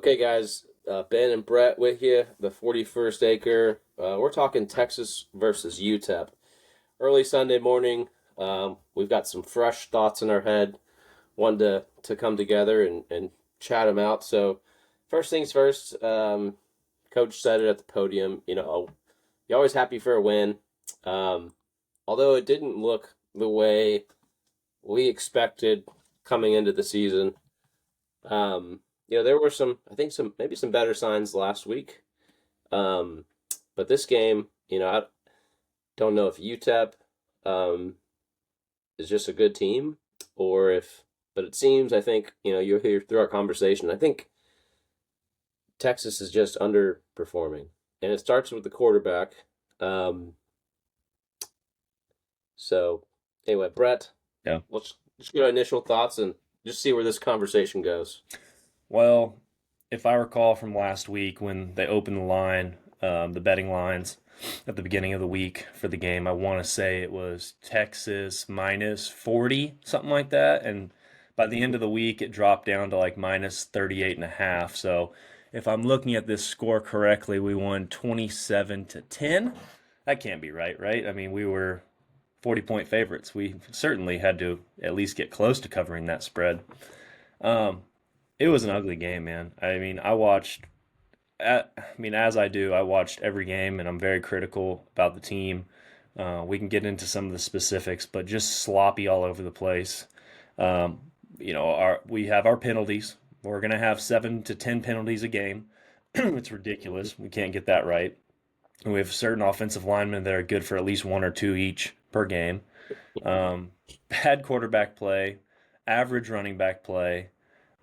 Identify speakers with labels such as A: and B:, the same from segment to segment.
A: Okay, guys, Ben and Brett with you, the 41st Acre. We're talking Texas versus UTEP. Early Sunday morning, we've got some fresh thoughts in our head, wanted to come together and chat them out. So, first things first, Coach said it at the podium, you're always happy for a win. Um, Although it didn't look the way we expected coming into the season. There were I think maybe some better signs last week. Um, but this game, I don't know if UTEP is just a good team but it seems, I think, you'll hear through our conversation, I think Texas is just underperforming. And it starts with the quarterback. Um, so, anyway, Brett,
B: Yeah.
A: let's just get our initial thoughts and just see where this conversation goes.
B: Well, if I recall from last week when they opened the line, the betting lines at the beginning of the week for the game, I want to say it was Texas minus 40, something like that. And by the end of the week, it dropped down to like minus 38 and a half. So if I'm looking at this score correctly, we won 27 to 10. That can't be right, right? I mean, we were 40-point favorites. We certainly had to at least get close to covering that spread. Um, It was an ugly game, man. As I do, I watched every game, and I'm very critical about the team. We can get into some of the specifics, but just sloppy all over the place. Um, we have our penalties. We're gonna have 7 to 10 penalties a game. It's ridiculous. We can't get that right. And we have certain offensive linemen that are good for at least one or two each per game. Bad quarterback play, average running back play.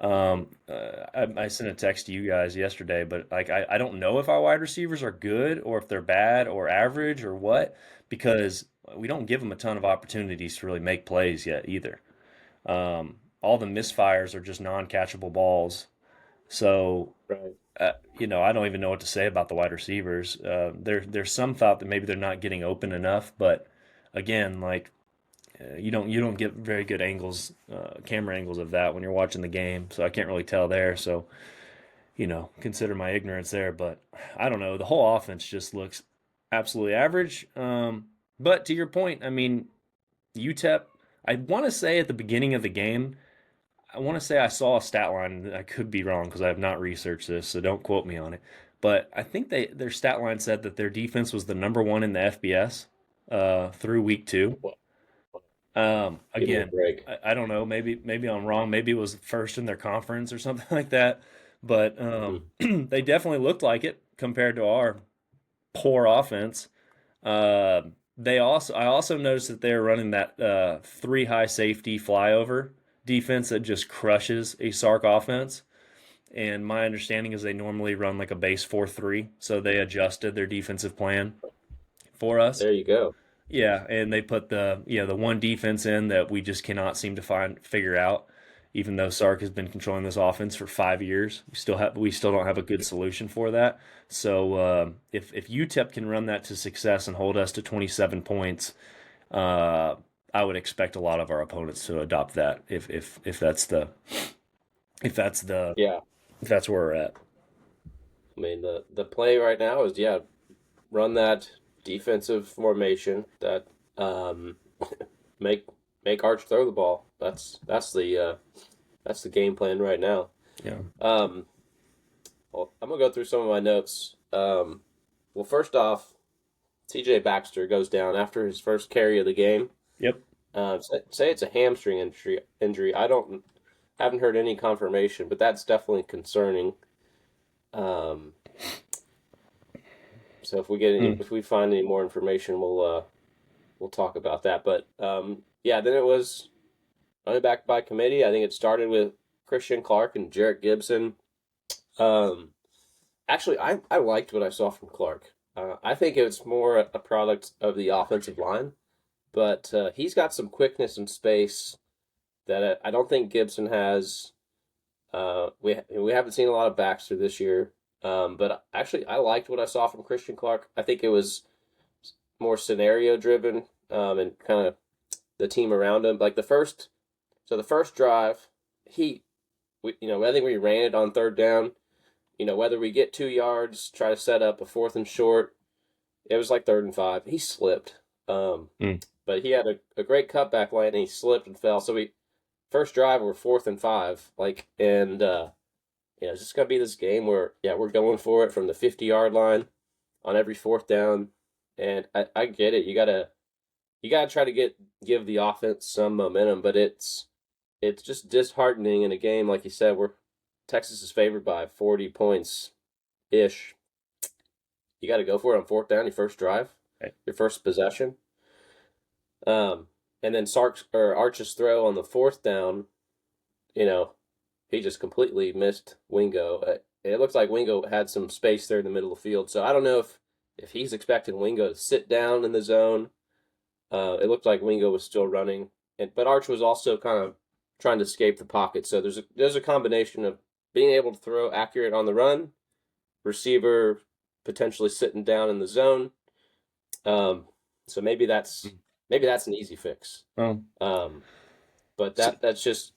B: I sent a text to you guys yesterday, but like I don't know if our wide receivers are good or if they're bad or average or what, because we don't give them a ton of opportunities to really make plays yet either. All the misfires are just non-catchable balls. So,
A: Right.
B: I don't even know what to say about the wide receivers. There's some thought that maybe they're not getting open enough, but again, like you don't get very good angles, camera angles of that when you're watching the game. So I can't really tell there. So consider my ignorance there. But I don't know. The whole offense just looks absolutely average. But to your point, I mean, UTEP. I want to say at the beginning of the game, I want to say I saw a stat line. I could be wrong because I have not researched this, so don't quote me on it. But I think their stat line said that their defense was the number one in the FBS through week two.
A: Well, give me a
B: Again,
A: break.
B: I don't know. Maybe I'm wrong. Maybe it was first in their conference or something like that. But
A: Hmm.
B: they definitely looked like it compared to our poor offense. Uh, I also noticed that they're running that three high safety flyover defense that just crushes a Sark offense. And my understanding is they normally run like a base 4-3, so they adjusted their defensive plan for us.
A: There you go.
B: Yeah, and they put the one defense in that we just cannot seem to figure out. Even though Sark has been controlling this offense for 5 years, we still don't have a good solution for that. So if UTEP can run that to success and hold us to 27 points, uh, I would expect a lot of our opponents to adopt that. If that's the if that's the
A: Yeah.
B: if that's where we're at.
A: I mean, the play right now is, yeah, run that defensive formation that make make Arch throw the ball. That's the game plan right now.
B: Yeah.
A: Um, well, I'm gonna go through some of my notes. Well, first off, TJ Baxter goes down after his first carry of the game.
B: Yep.
A: Say it's a hamstring injury. I don't haven't heard any confirmation, but that's definitely concerning. Um, so
B: Mm.
A: if we find any more information, we'll talk about that. But yeah, then it was running back by committee. I think it started with Christian Clark and Jarrett Gibson. Um, Actually, I liked what I saw from Clark. I think it's more a product of the offensive line, but he's got some quickness and space that I don't think Gibson has. We haven't seen a lot of Baxter this year, but actually I liked what I saw from Christian Clark. I think it was more scenario driven, and kind of the team around him. Like the first drive, he, I think we ran it on third down. whether we get 2 yards, try to set up a fourth and short. It was like 3rd and 5. He slipped. Um,
B: Mm.
A: but he had a great cutback lane and he slipped and fell. So we first drive we're 4th and 5. It's just gonna be this game where we're going for it from the 50-yard line on every fourth down. And I get it. You gotta try to give the offense some momentum, but it's just disheartening in a game like you said where Texas is favored by 40 points ish. You got to go for it on fourth down, your first drive,
B: Right.
A: your first possession. And then Arch's throw on the fourth down, you know, he just completely missed Wingo. It looks like Wingo had some space there in the middle of the field. So I don't know if he's expecting Wingo to sit down in the zone. It looked like Wingo was still running, but Arch was also kind of trying to escape the pocket. So there's a combination of being able to throw accurate on the run, receiver potentially sitting down in the zone. So maybe that's an easy fix.
B: Um,
A: Um, but
B: so,
A: that's just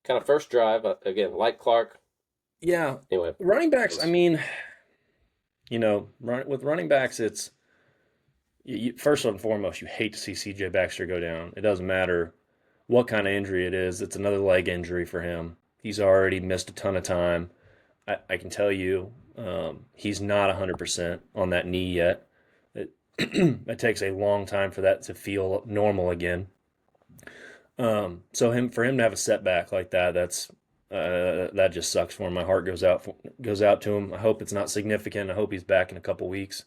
A: kind of first drive again, like Clark.
B: yeah,
A: Anyway,
B: running backs. I
A: was
B: mean, with running backs, it's first and foremost, you hate to see C.J. Baxter go down. It doesn't matter what kind of injury it is. It's another leg injury for him. He's already missed a ton of time. I can tell you, he's not 100% on that knee yet. It, it takes a long time for that to feel normal again. So for him to have a setback like that, that just sucks for him. My heart goes out to him. I hope it's not significant. I hope he's back in a couple weeks.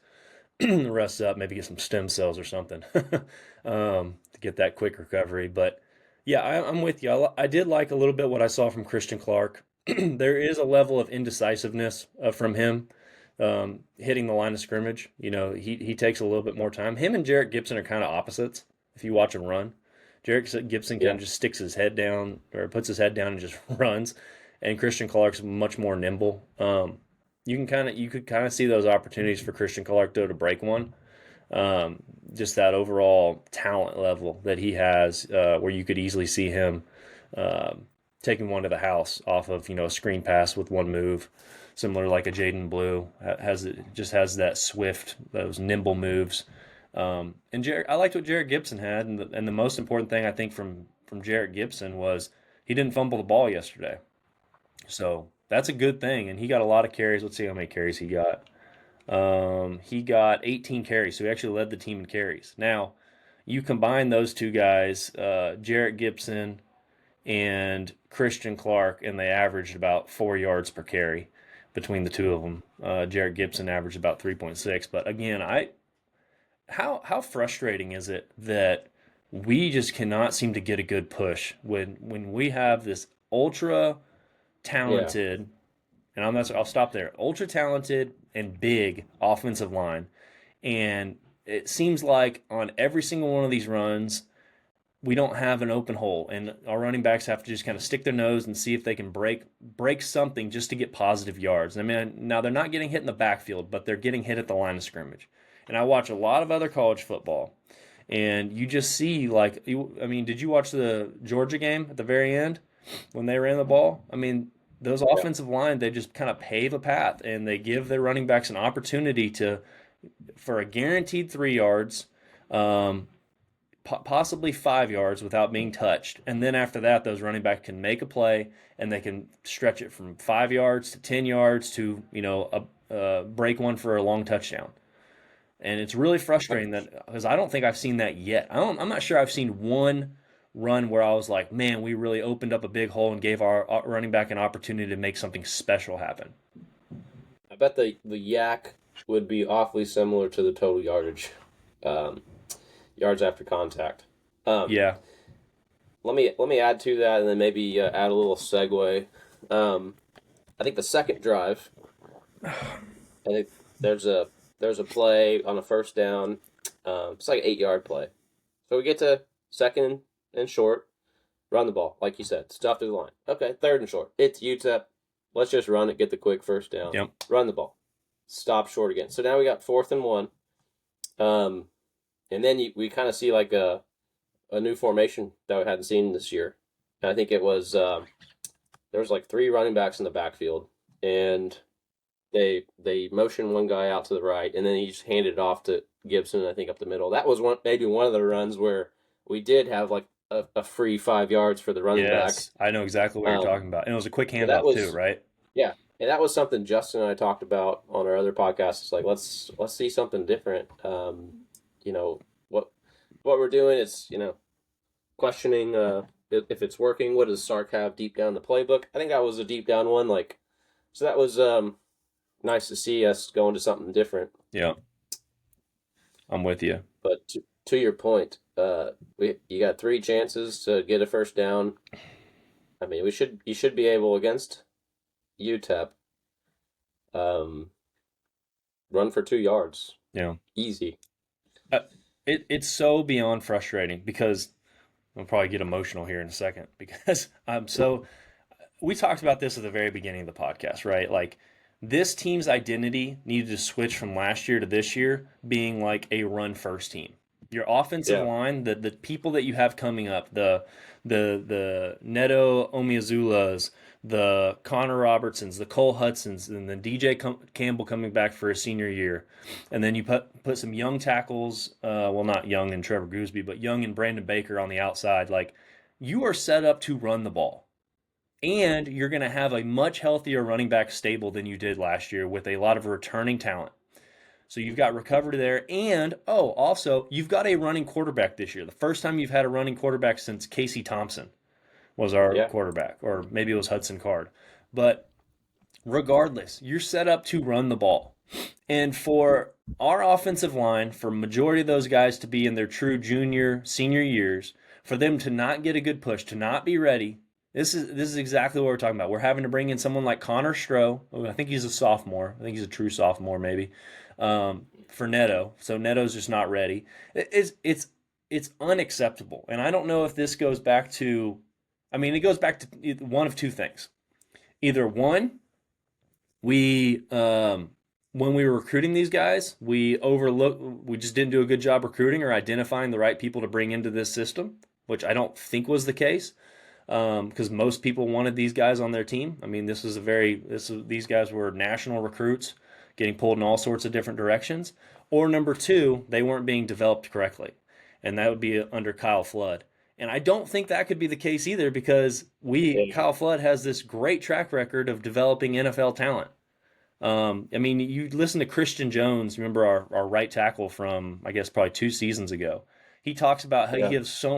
B: Rest up, maybe get some stem cells or something to get that quick recovery. But yeah, I'm with you. I did like a little bit what I saw from Christian Clark. There is a level of indecisiveness from him hitting the line of scrimmage. He takes a little bit more time. Him and Jarrett Gibson are kind of opposites if you watch him run. Jarrett Gibson kind
A: yeah.
B: of just sticks his head down or puts his head down and just runs, and Christian Clark's much more nimble. You could kind of see those opportunities for Christian Clark though to break one. Um, just that overall talent level that he has, where you could easily see him um, taking one to the house off of a screen pass with one move, similar like a Jaden Blue has that swift, those nimble moves. And I liked what Jarrett Gibson had, and the most important thing I think from Jarrett Gibson was he didn't fumble the ball yesterday. So that's a good thing, and he got a lot of carries. Let's see how many carries he got. He got 18 carries, so he actually led the team in carries. Now, you combine those two guys, Jarrett Gibson and Christian Clark, and they averaged about 4 yards per carry between the two of them. Jarrett Gibson averaged about 3.6. But again, how frustrating is it that we just cannot seem to get a good push when we have this ultra
A: Yeah.
B: talented, and I'll stop there. Ultra talented and big offensive line, and it seems like on every single one of these runs, we don't have an open hole, and our running backs have to just kind of stick their nose and see if they can break something just to get positive yards. I mean, now they're not getting hit in the backfield, but they're getting hit at the line of scrimmage. And I watch a lot of other college football, and you just see I mean, did you watch the Georgia game at the very end when they ran the ball? I mean, those
A: Yeah.
B: offensive line, they just kind of pave a path and they give their running backs an opportunity for a guaranteed 3 yards, um, possibly 5 yards without being touched. And then after that, those running backs can make a play and they can stretch it from 5 yards to 10 yards to, break one for a long touchdown. And it's really frustrating that because I don't think I've seen that yet. I'm not sure I've seen one run where I was like, man, we really opened up a big hole and gave our running back an opportunity to make something special happen.
A: I bet the yak would be awfully similar to the total yardage, um, yards after contact. Um,
B: Yeah.
A: let me add to that, and then maybe add a little segue. Um, I think the second drive, I think there's a there's a play on a first down. It's like an 8-yard play. So we get to second and short, run the ball, like you said, stuff to the line. Okay, third and short. It's UTEP. Let's just run it, get the quick first down.
B: Yep.
A: Run the ball. Stop short again. So now we got 4th and 1. Um, and then we kind of see like a new formation that we hadn't seen this year. And I think it was there was like 3 running backs in the backfield, and they motioned one guy out to the right, and then he just handed it off to Gibson, I think, up the middle. That was maybe one of the runs where we did have like a free 5 yards for the running back.
B: Yes, I know exactly what you're
A: Um,
B: talking about. And it was a quick
A: so that
B: handoff too,
A: was
B: right?
A: yeah, and that was something Justin and I talked about on our other podcast. It's like let's see something different. You know what what we're doing is questioning if it's working. What does Sark have deep down the playbook? I think that was a deep down one. Like so that was nice to see us going to something different.
B: Yeah, I'm with you.
A: But to your point, you got three chances to get a first down. I mean, you should be able against UTEP, um, run for 2 yards,
B: Yeah.
A: easy.
B: Uh, it's so beyond frustrating because I'll probably get emotional here in a second because I'm so. We talked about this at the very beginning of the podcast, right? Like this team's identity needed to switch from last year to this year being like a run first team. Your offensive
A: Yeah,
B: line, the people that you have coming up, the Neto Omiazulas, the Connor Robertsons, the Cole Hudsons, and then DJ Campbell coming back for his senior year, and then you put some young tackles, well not young in Trevor Gooseby, but young in Brandon Baker on the outside. Like you are set up to run the ball. And you're going to have a much healthier running back stable than you did last year with a lot of returning talent. So you've got recovery there. And, oh, also, you've got a running quarterback this year. The first time you've had a running quarterback since Casey Thompson was our
A: yeah.
B: quarterback, or maybe it was Hudson Card. But regardless, you're set up to run the ball. And for our offensive line, for majority of those guys to be in their true junior, senior years, for them to not get a good push, to not be ready, this is exactly what we're talking about. We're having to bring in someone like Connor Stroh. I think he's a sophomore. I think he's a true sophomore, maybe. For Neto, so Neto's just not ready. It's unacceptable, and I don't know if this goes back to. I mean, it goes back to one of two things. Either one, we when we were recruiting these guys, we just didn't do a good job recruiting or identifying the right people to bring into this system, which I don't think was the case because most people wanted these guys on their team. I mean, these guys were national recruits getting pulled in all sorts of different directions. Or number two, they weren't being developed correctly, and that would be under Kyle Flood. And I don't think that could be the case either because
A: Yeah.
B: Kyle Flood has this great track record of developing NFL talent. I mean, you listen to Christian Jones, remember our right tackle from, I guess, probably 2 seasons ago. He talks about how
A: Yeah.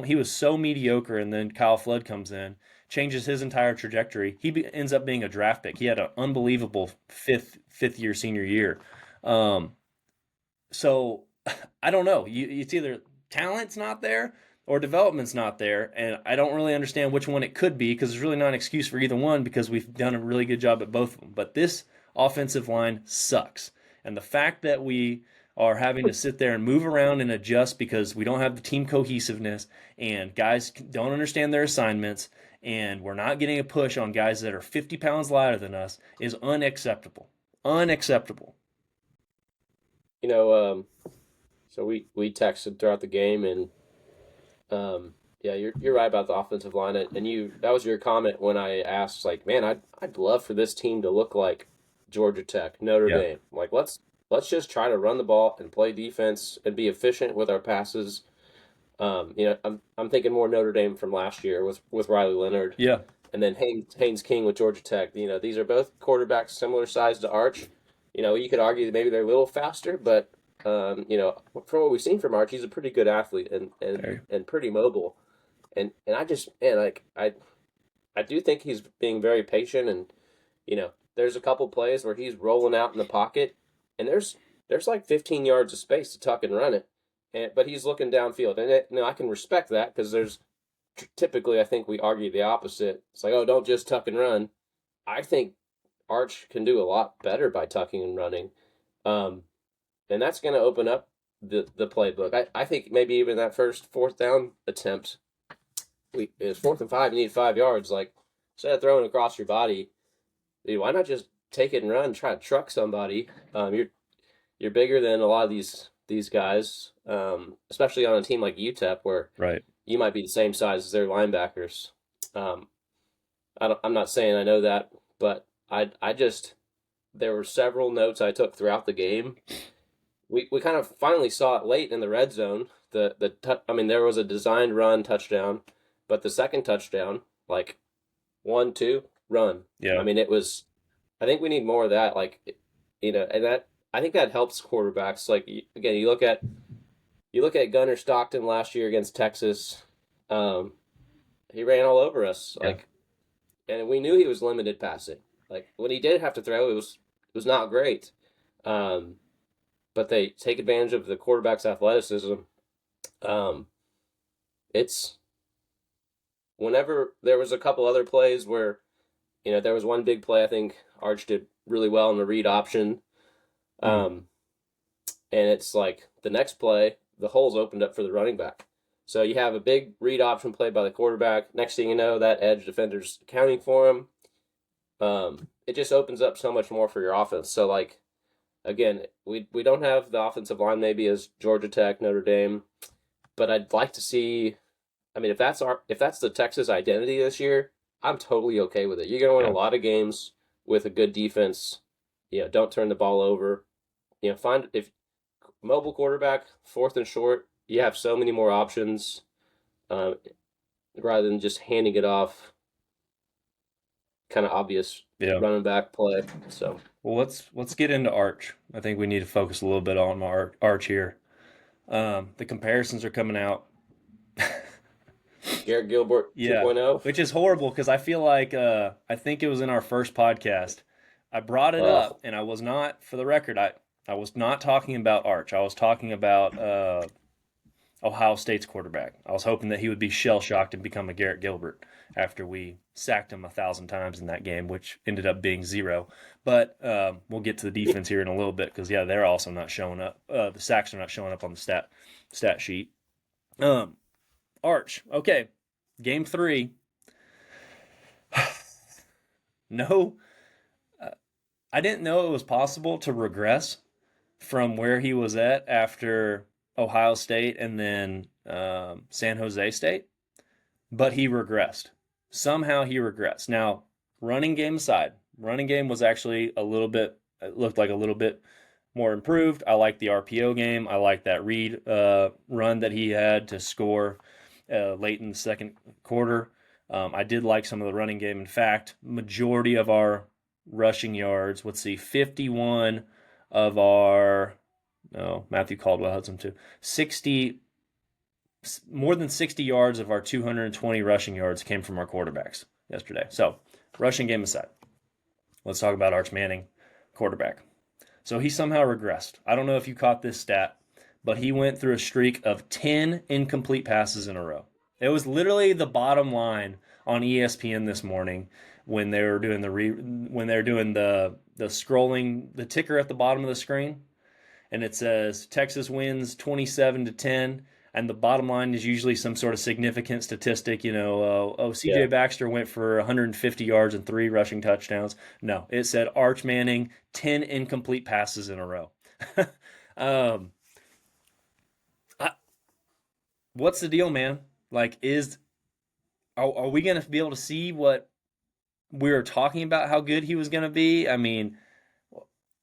B: he was so mediocre, and then Kyle Flood comes in, changes his entire trajectory. Ends up being a draft pick. He had an unbelievable fifth year senior year. Um, so I don't know. It's either talent's not there or development's not there, and I don't really understand which one it could be because there's really not an excuse for either one because we've done a really good job at both of them. But this offensive line sucks, and the fact that we are having to sit there and move around and adjust because we don't have the team cohesiveness and guys don't understand their assignments and we're not getting a push on guys that are 50 pounds lighter than us is unacceptable. Unacceptable.
A: You know, so we texted throughout the game, and yeah, you're right about the offensive line, and that was your comment when I asked, like, man, I'd love for this team to look like Georgia Tech, Notre
B: Yeah.
A: Dame. Like, let's just try to run the ball and play defense and be efficient with our passes. I'm thinking more Notre Dame from last year with Riley Leonard,
B: Yeah.
A: and then Haynes King with Georgia Tech. These are both quarterbacks similar size to Arch. You could argue that maybe they're a little faster, but from what we've seen from Arch, he's a pretty good athlete
B: Very.
A: and pretty mobile. And I just man, like I do think he's being very patient, and there's a couple plays where he's rolling out in the pocket, and there's like 15 yards of space to tuck and run it, but he's looking downfield, and I can respect that because there's typically I think we argue the opposite. It's like, oh, don't just tuck and run. I think Arch can do a lot better by tucking and running, um, and that's going to open up the playbook. I think maybe even that first fourth down attempt, it's 4th and 5. You need 5 yards. Like instead of throwing across your body, dude, why not just take it and run? Try to truck somebody. You're bigger than a lot of these guys, especially on a team like UTEP where
B: Right.
A: you might be the same size as their linebackers. Um, I'm not saying I know that, but I just there were several notes I took throughout the game. We kind of finally saw it late in the red zone. I mean, there was a designed run touchdown, but the second touchdown, like 1-2 run. I
B: Yeah.
A: mean, it was. I think we need more of that. Like, and that I think that helps quarterbacks. Like again, you look at Gunnar Stockton last year against Texas. Um, he ran all over us.
B: Yeah.
A: Like, and we knew he was limited passing. Like when he did have to throw, it was not great. Um, but they take advantage of the quarterback's athleticism. Um, it's whenever there was a couple other plays where there was one big play I think Arch did really well in the read option.
B: Mm.
A: Um, and it's like the next play, the hole's opened up for the running back. So you have a big read option play by the quarterback. Next thing you know, that edge defender's accounting for him. It just opens up so much more for your offense. So like again, we don't have the offensive line maybe as Georgia Tech, Notre Dame, but I'd like to see. I mean, if that's the Texas identity this year, I'm totally okay with it. You're gonna win a
B: Yeah.
A: lot of games with a good defense. Don't turn the ball over. Find if mobile quarterback, fourth and short, you have so many more options uh, rather than just handing it off, kind of obvious
B: Yeah.
A: running back play. So
B: Well, let's get into Arch. I think we need to focus a little bit on Arch here. The comparisons are coming out.
A: Garrett Gilbert
B: Yeah,
A: 2.0.
B: which is horrible because I feel like I think it was in our first podcast. I brought it
A: Uh,
B: up, and I was not, for the record, I was not talking about Arch. I was talking about Ohio State's quarterback. I was hoping that he would be shell shocked and become a Garrett Gilbert after we sacked him 1,000 times in that game, which ended up being zero. But we'll get to the defense here in a little bit because yeah, they're also not showing up. The sacks are not showing up on the stat sheet. Um, Arch, okay, game three. No, uh, I didn't know it was possible to regress from where he was at after Ohio State and then San Jose State, but he regressed. Somehow he regressed. Now, running game aside, running game was actually a little bit, it looked like a little bit more improved. I like the RPO game. I like that read run that he had to score late in the second quarter. I did like some of the running game. In fact, majority of our rushing yards, let's see, 51 of our, no, Matthew Caldwell had some too, 60, more than 60 yards of our 220 rushing yards came from our quarterbacks yesterday. So, rushing game aside, let's talk about Arch Manning, quarterback. So he somehow regressed. I don't know if you caught this stat, but he went through a streak of 10 incomplete passes in a row. It was literally the bottom line on ESPN this morning when they were doing the scrolling the ticker at the bottom of the screen, and it says Texas wins 27-10, and the bottom line is usually some sort of significant statistic. CJ
A: yeah,
B: Baxter went for 150 yards and 3 rushing touchdowns. No, it said Arch Manning 10 incomplete passes in a row. um, I, what's the deal, man? Like, are we going to be able to see what we were talking about? How good he was going to be? I mean,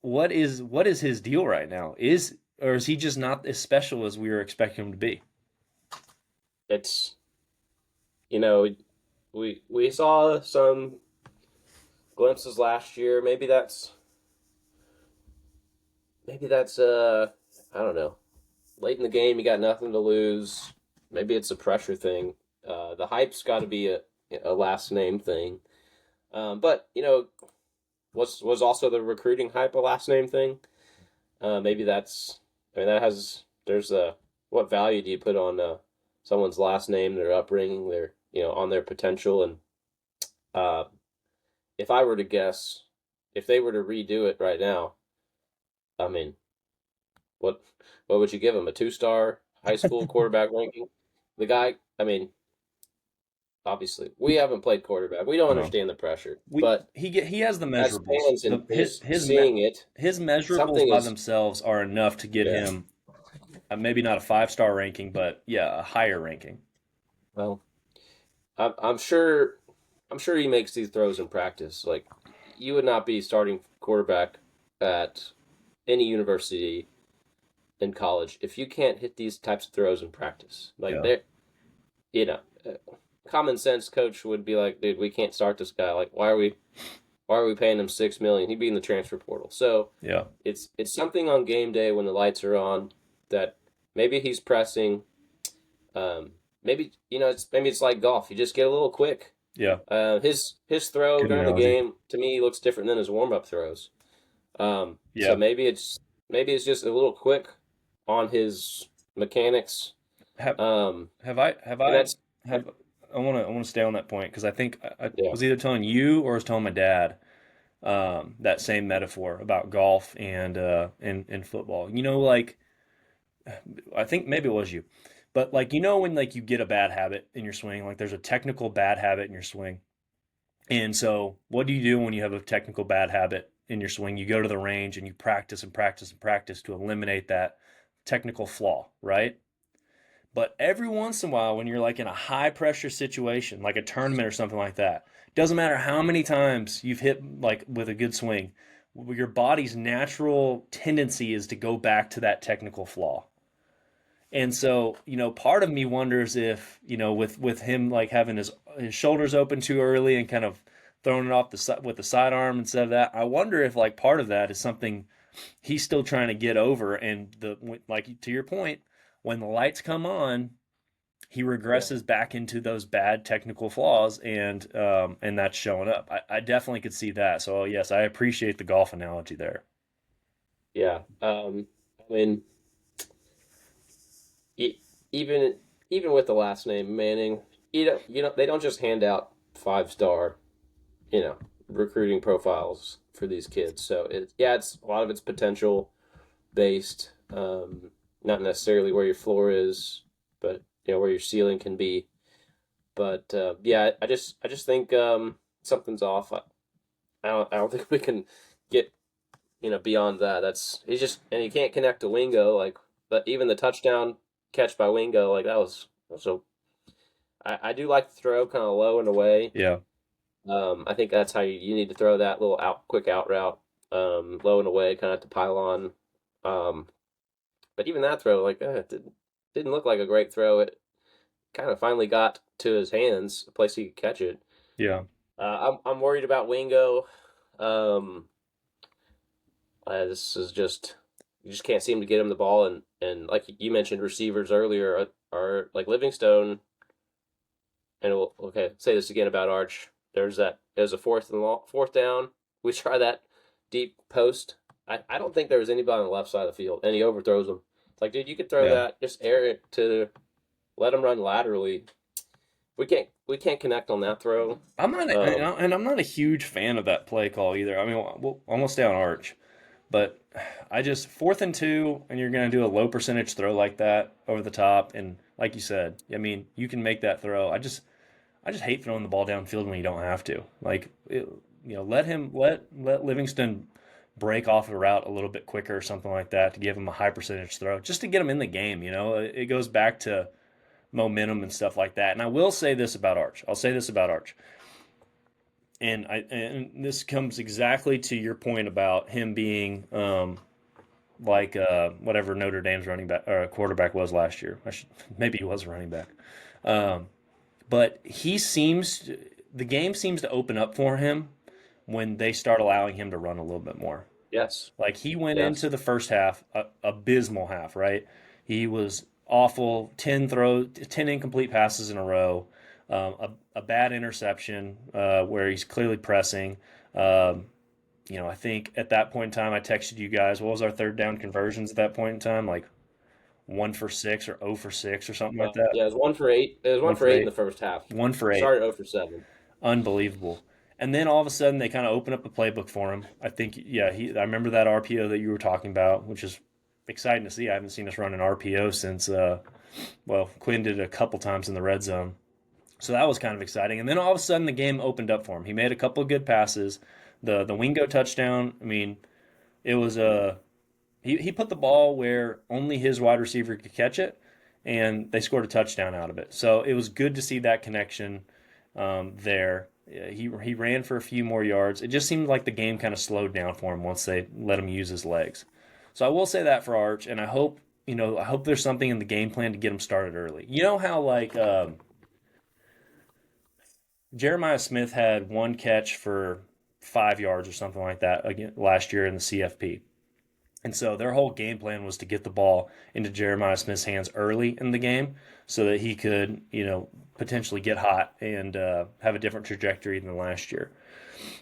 B: what is his deal right now? Or is he just not as special as we were expecting him to be?
A: it's you know we saw some glimpses last year. Maybe that's I don't know. Late in the game, you got nothing to lose. Maybe it's a pressure thing. The hype's got to be a last name thing. But was also the recruiting hype a last name thing? Maybe that's. I mean, that has. There's a. What value do you put on someone's last name, their upbringing, their on their potential? And uh, if I were to guess, if they were to redo it right now, I mean, what what would you give him? A 2-star high school quarterback ranking? The guy. I mean, obviously, we haven't played quarterback. We don't
B: No,
A: understand the pressure,
B: we
A: but
B: he has the
A: as
B: measurables.
A: fans
B: The
A: and just seeing it,
B: his measurables
A: something
B: by
A: is.
B: themselves are enough to get
A: Yeah.
B: him maybe not a 5-star ranking, but yeah, a higher ranking.
A: Well, I'm sure he makes these throws in practice. Like you would not be starting quarterback at any university in college if you can't hit these types of throws in practice. Like
B: Yeah.
A: they're, you know, common sense coach would be like, dude, we can't start this guy. Like, why are we paying him 6 million? He'd be in the transfer portal. So
B: Yeah.
A: it's something on game day when the lights are on that maybe he's pressing. Maybe maybe it's like golf. You just get a little quick.
B: Yeah.
A: His throw
B: Good
A: during the
B: analogy.
A: game to me looks different than his warm up throws. So
B: Yeah.
A: maybe it's just a little quick on his mechanics.
B: Have
A: Um,
B: have
A: and
B: I
A: that's
B: have I want to stay on that point because I think I
A: yeah,
B: was either telling you or I was telling my dad that same metaphor about golf and football. Like I think maybe it was you, but like when like you get a bad habit in your swing, like there's a technical bad habit in your swing, and so what do you do when you have a technical bad habit in your swing? You go to the range and you practice and practice and practice to eliminate that technical flaw, right? But every once in a while, when you're like in a high pressure situation, like a tournament or something like that, doesn't matter how many times you've hit like with a good swing, your body's natural tendency is to go back to that technical flaw. And so, part of me wonders if, with him like having his shoulders open too early and kind of throwing it off the side with the sidearm instead of that, I wonder if like part of that is something he's still trying to get over. And like to your point, when the lights come on, he
A: yeah,
B: regresses back into those bad technical flaws, and that's showing up. I definitely could see that. So yes, I appreciate the golf analogy there.
A: yeah. I mean, e- even even with the last name Manning, they don't just hand out 5 star, you know, recruiting profiles for these kids. So it's a lot of it's potential based, not necessarily where your floor is, but where your ceiling can be. But yeah, I just think something's off. I don't think we can get beyond that. He's just and he can't connect to Wingo like, but even the touchdown catch by Wingo like that was so. I do like to throw kind of low and away.
B: Yeah,
A: I think that's how you need to throw that little quick out route, low and away, kind of to pile on. Um, but even that throw, like, it didn't look like a great throw. It kind of finally got to his hands, a place he could catch it.
B: yeah,
A: I'm worried about Wingo. Um, this is just you just can't seem to get him the ball, and like you mentioned, receivers earlier are like Livingstone. And okay, say this again about Arch. There's a fourth down. We try that deep post. I don't think there was anybody on the left side of the field, and he overthrows him. It's like, dude, you could throw
B: yeah.
A: that, just air it to let him run laterally. We can't connect on that throw.
B: I'm not,
A: Um,
B: and I'm not a huge fan of that play call either. I mean, we'll almost stay on Arch, but I just 4th and 2, and you're going to do a low percentage throw like that over the top, and like you said, I mean, you can make that throw. I just hate throwing the ball downfield when you don't have to. Like, let Livingston break off the route a little bit quicker or something like that to give him a high percentage throw, just to get him in the game. It goes back to momentum and stuff like that. And I will say this about Arch. I'll say this about Arch. And this comes exactly to your point about him being like whatever Notre Dame's running back or quarterback was last year. Maybe he was a running back. Um, but the game seems to open up for him when they start allowing him to run a little bit more.
A: yes,
B: Like he went
A: yes,
B: into the first half, abysmal half, right? He was awful, 10 incomplete passes in a row, a bad interception where he's clearly pressing. Um, I think at that point in time, I texted you guys, what was our third down conversions at that point in time? Like 1 for 6 or 0 for 6 or something like that.
A: yeah. It was 1 for 8. It was one
B: One
A: for
B: for
A: eight in the
B: eight.
A: first half.
B: 1 for 8.
A: Started 0 for 7.
B: Unbelievable. And then all of a sudden they kind of open up the playbook for him. I think, yeah, I remember that RPO that you were talking about, which is exciting to see. I haven't seen us run an RPO since, well, Quinn did it a couple times in the red zone. So that was kind of exciting. And then all of a sudden the game opened up for him. He made a couple of good passes. The Wingo touchdown, I mean, it was he put the ball where only his wide receiver could catch it, and they scored a touchdown out of it. So it was good to see that connection there. He ran for a few more yards. It just seemed like the game kind of slowed down for him once they let him use his legs. So I will say that for Arch, and I hope there's something in the game plan to get him started early. You know how like Jeremiah Smith had one catch for 5 yards or something like that again last year in the CFP. And so their whole game plan was to get the ball into Jeremiah Smith's hands early in the game so that he could, potentially get hot and have a different trajectory than last year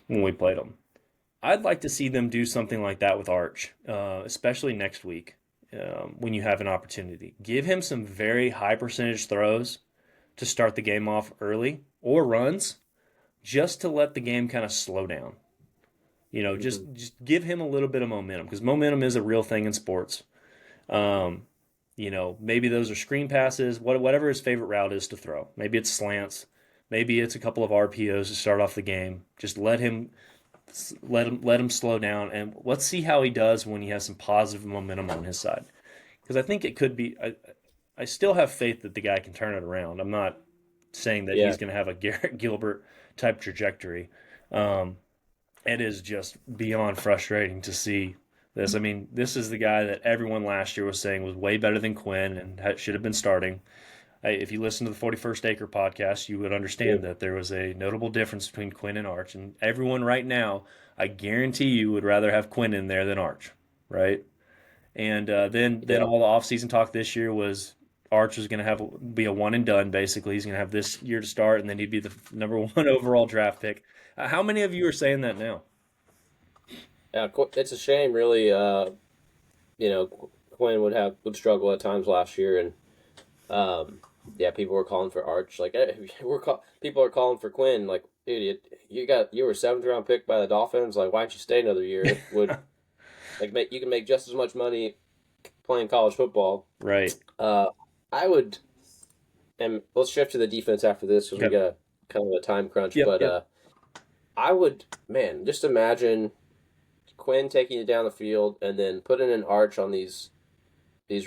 B: when we played them. I'd like to see them do something like that with Arch, especially next week when you have an opportunity. Give him some very high percentage throws to start the game off early or runs just to let the game kind of slow down. Just give him a little bit of momentum because momentum is a real thing in sports. Um, maybe those are screen passes, whatever his favorite route is to throw. Maybe it's slants, maybe it's a couple of RPOs to start off the game. Just let him slow down, and let's see how he does when he has some positive momentum on his side. Because I think it could be. I still have faith that the guy can turn it around. I'm not saying that
A: Yeah,
B: he's going to have a Garrett Gilbert type trajectory. Um, it is just beyond frustrating to see this. I mean, this is the guy that everyone last year was saying was way better than Quinn and should have been starting. If you listen to the 41st Acre podcast, you would
A: yeah,
B: understand that there was a notable difference between Quinn and Arch. And everyone right now, I guarantee you, would rather have Quinn in there than Arch, right? And then
A: yeah,
B: all the offseason talk this year was Arch was going to be a one and done. Basically, he's going to have this year to start, and then he'd be the number one overall draft pick. How many of you are saying that now?
A: yeah. It's a shame, really. Quinn would struggle at times last year, and um, yeah, people were calling for Arch. Like, hey, people are calling for Quinn. Like, dude, you were a seventh round pick by the Dolphins. Like, why don't you stay another year? It would you can make just as much money playing college football.
B: Right.
A: Uh, I would, and let's shift to the defense after this because we
B: Yep.
A: got kind of a time crunch.
B: Yep.
A: But
B: Yep.
A: I would, man, just imagine Quinn taking it down the field and then putting an Arch on these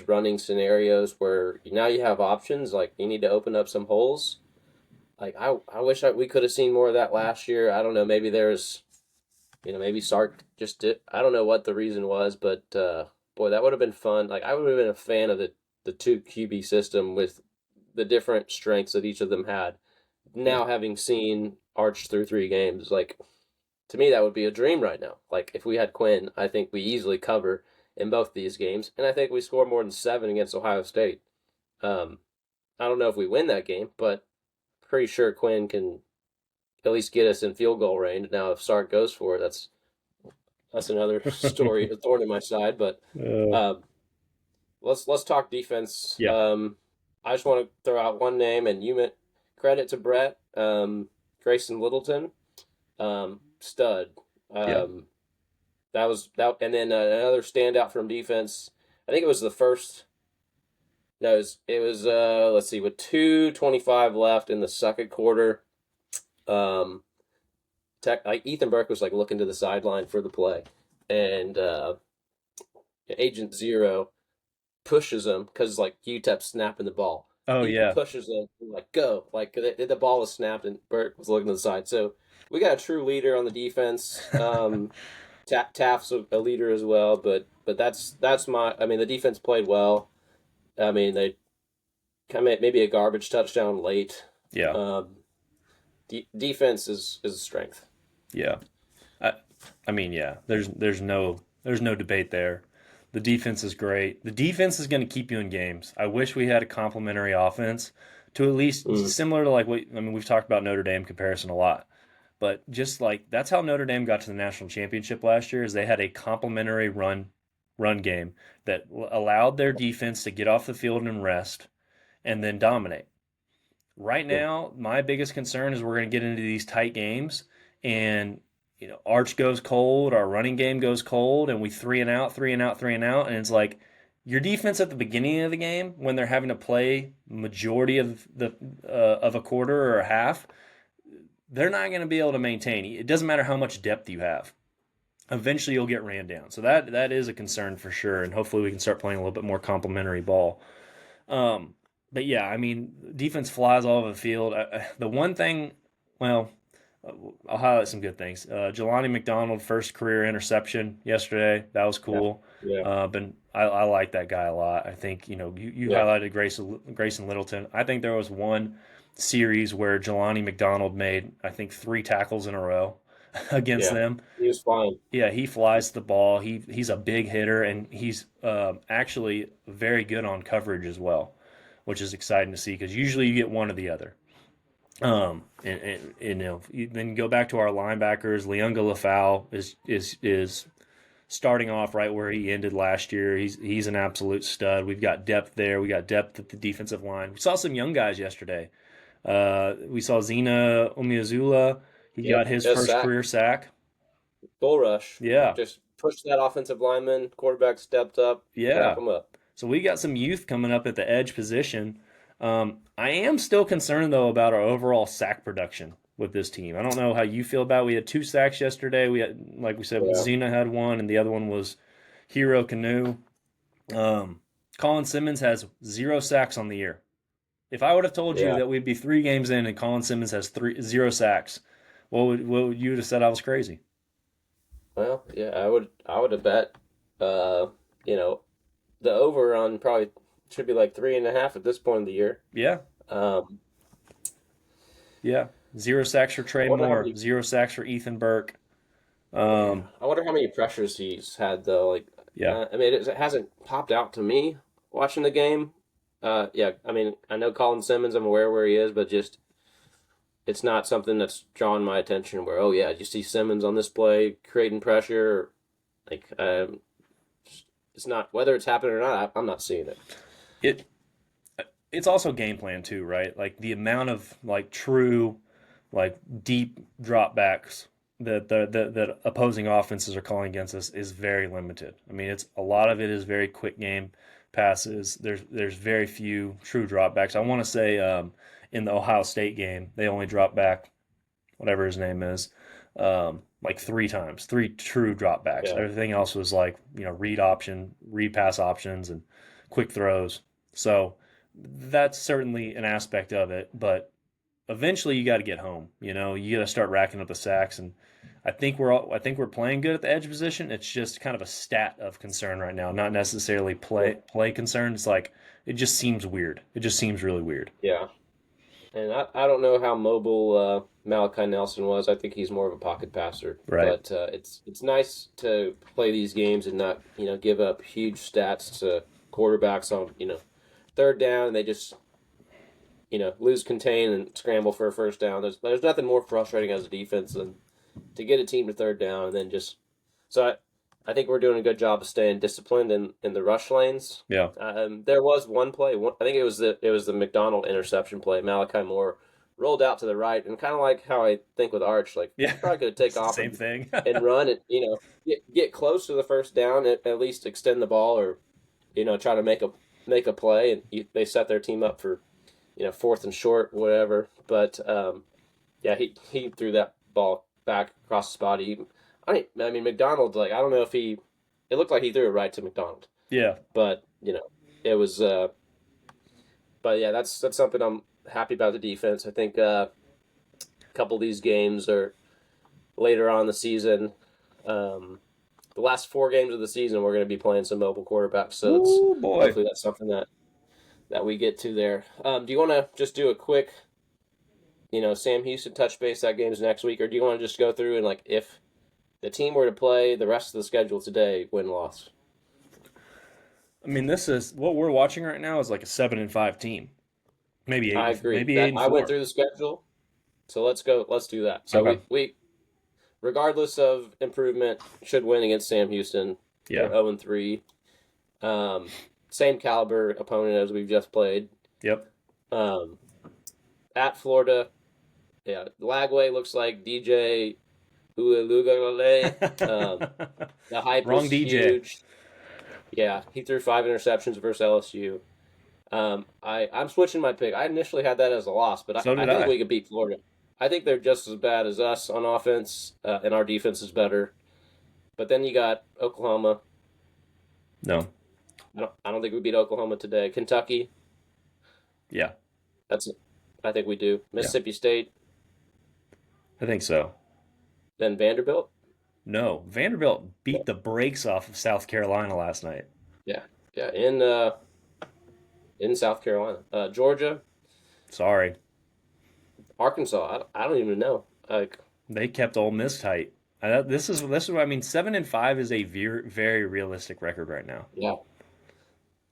A: running scenarios where now you have options. Like you need to open up some holes. Like I wish we could have seen more of that last year. I don't know. Maybe there's maybe Sark just did. I don't know what the reason was, but boy, that would have been fun. Like I would have been a fan of the two QB system with the different strengths that each of them had.
B: Yeah.
A: Now having seen Arch through 3 games, like to me that would be a dream right now. Like if we had Quinn, I think we easily cover in both these games, and I think we score more than 7 against Ohio State. Um, I don't know if we win that game, but pretty sure Quinn can at least get us in field goal range. Now, if Sark goes for it, that's another story, a thorn in my side. But
B: uh,
A: um, let's talk defense.
B: yeah.
A: I just want to throw out one name, and you meant credit to Brett, Grayson Littleton, stud.
B: Yeah.
A: Um, that was that, and then another standout from defense. I think it was the first. No, it was let's see, with 2:25 left in the second quarter. Um, like Ethan Burke was like looking to the sideline for the play, and Agent Zero pushes him because like UTEP snapping the ball.
B: Oh
A: He
B: yeah.
A: pushes him like go like the ball was snapped and Burke was looking to the side. So we got a true leader on the defense. Taft's a leader as well, but that's my. I mean, the defense played well. I mean, they kind of maybe a garbage touchdown late.
B: Yeah.
A: Um, defense is a strength.
B: Yeah. I I mean, yeah. There's no debate there. The defense is great. The defense is going to keep you in games. I wish we had a complementary offense to at least
A: Mm,
B: similar to like what I mean. We've talked about Notre Dame comparison a lot, but just like that's how Notre Dame got to the national championship last year. Is they had a complementary run game that allowed their defense to get off the field and rest and then dominate. Right
A: yeah,
B: now, my biggest concern is we're going to get into these tight games, and Arch goes cold, our running game goes cold, and we three and out, three and out, three and out, and it's like your defense at the beginning of the game when they're having to play majority of the of a quarter or a half, they're not going to be able to maintain. It doesn't matter how much depth you have. Eventually, you'll get ran down. So that is a concern for sure, and hopefully we can start playing a little bit more complementary ball. Um, but yeah, I mean, defense flies all over the field. The one thing, well, I'll highlight some good things. Jelani McDonald, first career interception yesterday. That was
A: Yeah,
B: cool.
A: yeah,
B: But I like that guy a lot. I think, you
A: yeah,
B: highlighted Grayson Littleton. I think there was one series where Jelani McDonald made, I think, 3 tackles in a row against
A: yeah.
B: them.
A: He was fine.
B: Yeah, he flies the ball. He's a big hitter, and he's actually very good on coverage as well, which is exciting to see because usually you get one or the other. Then you go back to our linebackers. Leunga Lafau is starting off right where he ended last year. He's an absolute stud. We've got depth there. We got depth at the defensive line. We saw some young guys yesterday. We saw Zena Omiazula. He
A: Yep,
B: got his
A: just
B: first
A: sack,
B: career sack.
A: bull rush.
B: Yeah,
A: Just push that offensive lineman. Quarterback stepped up, wrap
B: yeah.
A: him up.
B: So we got some youth coming up at the edge position. I am still concerned though about our overall sack production with this team. I don't know how you feel about it. We had 2 sacks yesterday. We had, like we said,
A: Yeah,
B: Zena had one, and the other one was Hero Canoe. Um, Colin Simmons has 0 sacks on the year. If I would have told you
A: yeah.
B: that we'd be 3 games in and Colin Simmons has 0 sacks, what would you have said? I was crazy.
A: Well, yeah. I would have bet. Uh, you know, the over on probably should be like 3.5 at this point of the year.
B: Yeah,
A: Um,
B: yeah. 0 sacks for
A: I
B: Trey
A: wonder how
B: Moore.
A: many.
B: 0 sacks for Ethan Burke.
A: Yeah,
B: Um,
A: I wonder how many pressures he's had though. Like,
B: yeah.
A: I mean, it hasn't popped out to me watching the game. Yeah, I mean, I know Colin Simmons. I'm aware where he is, but just it's not something that's drawn my attention. Where oh yeah, you see Simmons on this play creating pressure. Like, it's not whether it's happening or not. I'm not seeing it.
B: It it's also game plan too, right? Like the amount of like true, like deep dropbacks that opposing offenses are calling against us is very limited. I mean, it's a lot of it is very quick game passes. There's very few true dropbacks. I want to say in the Ohio State game they only dropped back whatever his name is, like 3 times, 3 true dropbacks.
A: Yeah,
B: Everything else was like read pass options, and quick throws. So that's certainly an aspect of it, but eventually you got to get home. You got to start racking up the sacks, and I think we're playing good at the edge position. It's just kind of a stat of concern right now, not necessarily
A: yeah,
B: play concern. It's like it just seems weird. It just seems really weird.
A: yeah. And I don't know how mobile Malachi Nelson was. I think he's more of a pocket passer.
B: Right.
A: But it's nice to play these games and not give up huge stats to quarterbacks on third down. And they just lose contain and scramble for a first down. There's nothing more frustrating as a defense than to get a team to third down and then just so I think we're doing a good job of staying disciplined in the rush lanes.
B: Yeah.
A: There was one play. I think it was the McDonald interception play. Malachi Moore rolled out to the right, and kind of like how I think with Arch, like
B: Yeah.
A: probably could take
B: It's the
A: off
B: same thing.
A: and run and get close to the first down, at least extend the ball or try to make a play, and they set their team up for fourth and short, whatever. But yeah, he threw that ball back across the spot. I mean, McDonald, like I don't know if it looked like he threw it right to McDonald,
B: Yeah.
A: but it was. But yeah, that's something I'm happy about the defense. I think a couple of these games are later on in the season. The last 4 games of the season, we're going to be playing some mobile quarterbacks, so it's
B: Ooh, boy.
A: hopefully that's something that we get to there. Do you want to just do a quick, Sam Houston touch base? That game's next week, or do you want to just go through and like if the team were to play the rest of the schedule today, win loss?
B: I mean, this is what we're watching right now is like a 7-5 team, maybe
A: I agree.
B: maybe eight
A: That
B: and
A: I went
B: four.
A: through the schedule, so let's go. Let's do that. So
B: Okay.
A: we regardless of improvement, should win against Sam Houston. They're
B: Yeah.
A: 0-3. Um, Same caliber opponent as we've just played.
B: Yep.
A: Um, at Florida, yeah, Lagway looks like DJ Uiagalelei. The hype
B: Wrong
A: was
B: DJ.
A: huge. Yeah, he threw 5 interceptions versus LSU. I'm switching my pick. I initially had that as a loss, but
B: So
A: I
B: did
A: think
B: I.
A: we could beat Florida. I think they're just as bad as us on offense, and our defense is better. But then you got Oklahoma.
B: No.
A: I don't think we beat Oklahoma today. Kentucky,
B: Yeah.
A: that's I think we do.
B: Yeah.
A: Mississippi State,
B: I think so.
A: Then Vanderbilt.
B: No, Vanderbilt beat the brakes off of South Carolina last night.
A: Yeah, yeah, in South Carolina, Georgia,
B: Sorry,
A: Arkansas. I don't even know. Like,
B: they kept Ole Miss tight. This is what I mean. 7-5 is a very realistic record right now.
A: yeah,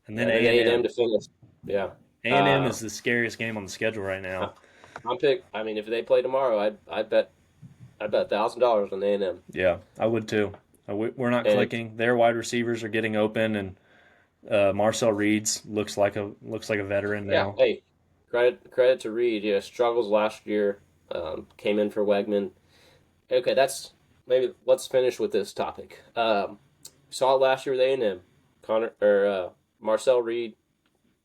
B: And then
A: yeah. Then
B: A and
A: A and M
B: M.
A: to finish. Yeah.
B: A&M is the scariest game on the schedule right
A: I,
B: now.
A: I'm pick. I mean, if they play tomorrow, I'd bet $1,000 on A&M.
B: Yeah, I would too. We're not
A: And
B: clicking. Their wide receivers are getting open, and Marcel Reed's looks like a veteran
A: yeah,
B: now.
A: hey, credit to Reed. Yeah, struggles last year. Came in for Wegman. Okay, that's maybe. Let's finish with this topic. Saw it last year with A&M. Marcel Reed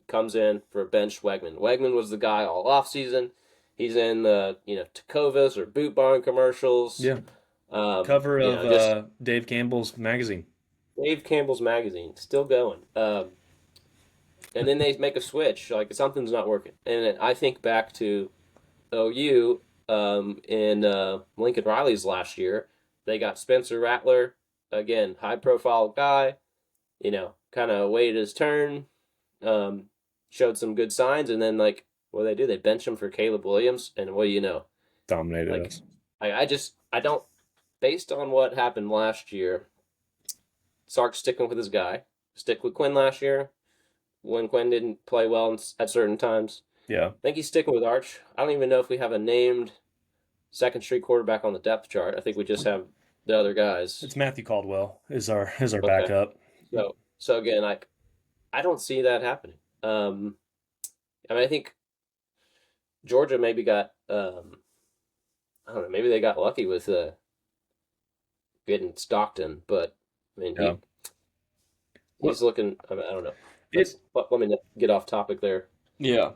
A: comes in for bench Wegman. Wegman was the guy all off season. He's in the Tecovas or Boot Barn commercials.
B: Yeah, cover of
A: Just
B: Dave Campbell's magazine.
A: Dave Campbell's magazine still going. And then they make a switch, like something's not working. And I think back to OU in Lincoln Riley's last year. They got Spencer Rattler, again, high profile guy, kind of waited his turn, um, showed some good signs, and then, like, what do they do? They bench him for Caleb Williams, and what do you know?
B: Dominated
A: Like,
B: us.
A: I don't, based on what happened last year, Sark's sticking with his guy. Stick with Quinn last year when Quinn didn't play well at certain times.
B: Yeah,
A: I think he's sticking with Arch. I don't even know if we have a named second street quarterback on the depth chart. I think we just have the other guys.
B: it's Matthew Caldwell is our
A: Okay.
B: backup.
A: So again, I don't see that happening. I mean, I think Georgia maybe got I don't know, maybe they got lucky with getting Stockton, but I mean
B: Yeah. What
A: he's looking. I don't know.
B: it?
A: Let me get off topic there.
B: Yeah.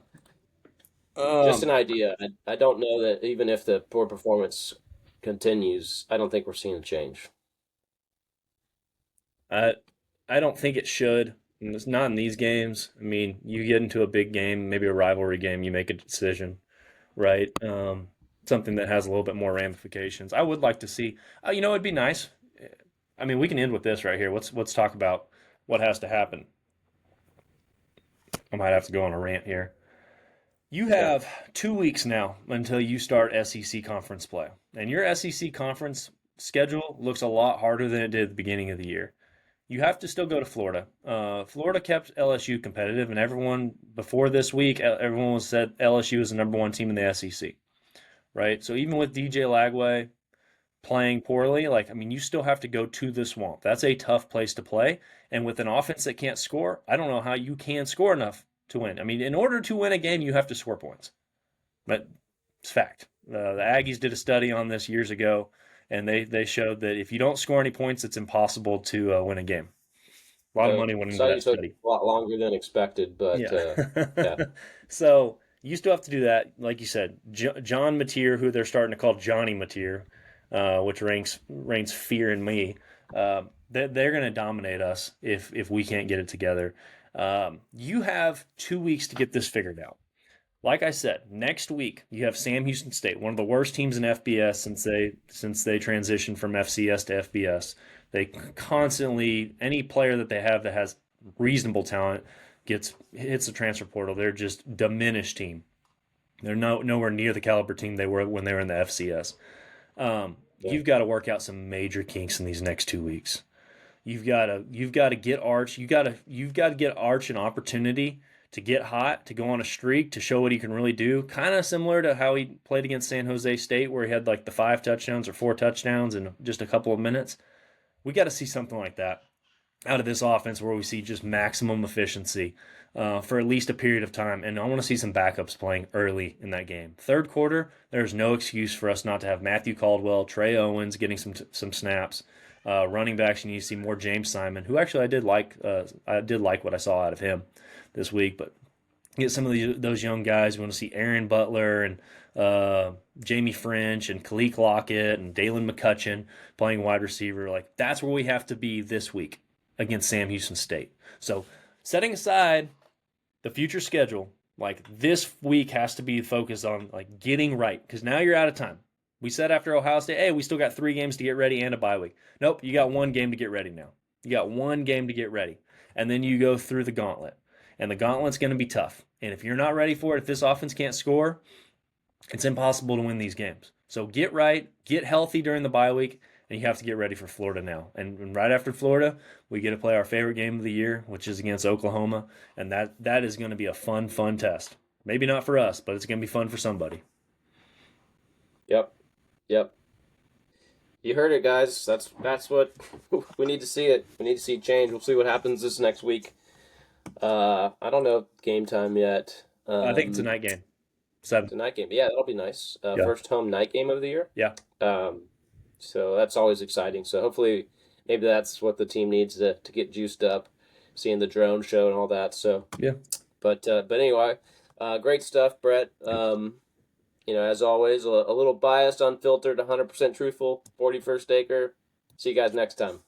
A: Just an
B: Um.
A: idea. I don't know that even if the poor performance continues, I don't think we're seeing a change.
B: I I don't think it should. And it's not in these games. I mean, you get into a big game, maybe a rivalry game, you make a decision, right? Something that has a little bit more ramifications. I would like to see. It'd be nice. I mean, we can end with this right here. Let's talk about what has to happen. I might have to go on a rant here. You
A: Yeah.
B: have 2 weeks now until you start SEC conference play, and your SEC conference schedule looks a lot harder than it did at the beginning of the year. You have to still go to Florida. Florida kept LSU competitive, and everyone before this week, everyone said LSU is the number one team in the SEC, right? So even with DJ Lagway playing poorly, like I mean, you still have to go to the Swamp. That's a tough place to play, and with an offense that can't score, I don't know how you can score enough to win. I mean, in order to win a game, you have to score points. But it's fact. The Aggies did a study on this years ago, and they showed that if you don't score any points, it's impossible to win a game. A lot of
A: So
B: money went into
A: study
B: that
A: took
B: study.
A: a lot longer than expected, but
B: Yeah.
A: yeah,
B: So you still have to do that, like you said. John Mateer, who they're starting to call Johnny Mateer, which reigns fear in me. They're going to dominate us if we can't get it together. You have 2 weeks to get this figured out. Like I said, next week you have Sam Houston State, one of the worst teams in FBS since they transitioned from FCS to FBS. They constantly any player that they have that has reasonable talent hits the transfer portal. They're just diminished team. They're nowhere near the caliber team they were when they were in the FCS.
A: yeah,
B: You've got to work out some major kinks in these next 2 weeks. You've got to get Arch. You've got to get Arch an opportunity to get hot, to go on a streak, to show what he can really do. Kind of similar to how he played against San Jose State, where he had like the 5 touchdowns or 4 touchdowns in just a couple of minutes. We got to see something like that out of this offense, where we see just maximum efficiency for at least a period of time. And I want to see some backups playing early in that game. Third quarter, there's no excuse for us not to have Matthew Caldwell, Trey Owens getting some snaps. Running backs, you need to see more James Simon, who actually I did like. I did like what I saw out of him this week, but get some of those young guys. We want to see Aaron Butler and Jamie French and Kalik Lockett and Dalen McCutcheon playing wide receiver. Like that's where we have to be this week against Sam Houston State. So setting aside the future schedule, like this week has to be focused on like getting right because now you're out of time. We said after Ohio State, hey, we still got 3 games to get ready and a bye week. Nope, you got 1 game to get ready now. You got 1 game to get ready. And then you go through the gauntlet. And the gauntlet's going to be tough. And if you're not ready for it, if this offense can't score, it's impossible to win these games. So get right, get healthy during the bye week, and you have to get ready for Florida now. And right after Florida, we get to play our favorite game of the year, which is against Oklahoma, and that is going to be a fun test. Maybe not for us, but it's going to be fun for somebody.
A: Yep. Yep. You heard it, guys. That's what we need to see it. We need to see change. We'll see what happens this next week. I don't know game time yet.
B: I think it's a night game. 7.
A: It's a night game. Yeah, that'll be nice.
B: Yeah.
A: First home night game of the year.
B: Yeah.
A: Um, so that's always exciting. So hopefully, maybe that's what the team needs to get juiced up, seeing the drone show and all that. So
B: Yeah.
A: but anyway, great stuff, Brett. As always, a little biased, unfiltered, 100% truthful. 41st Acre. See you guys next time.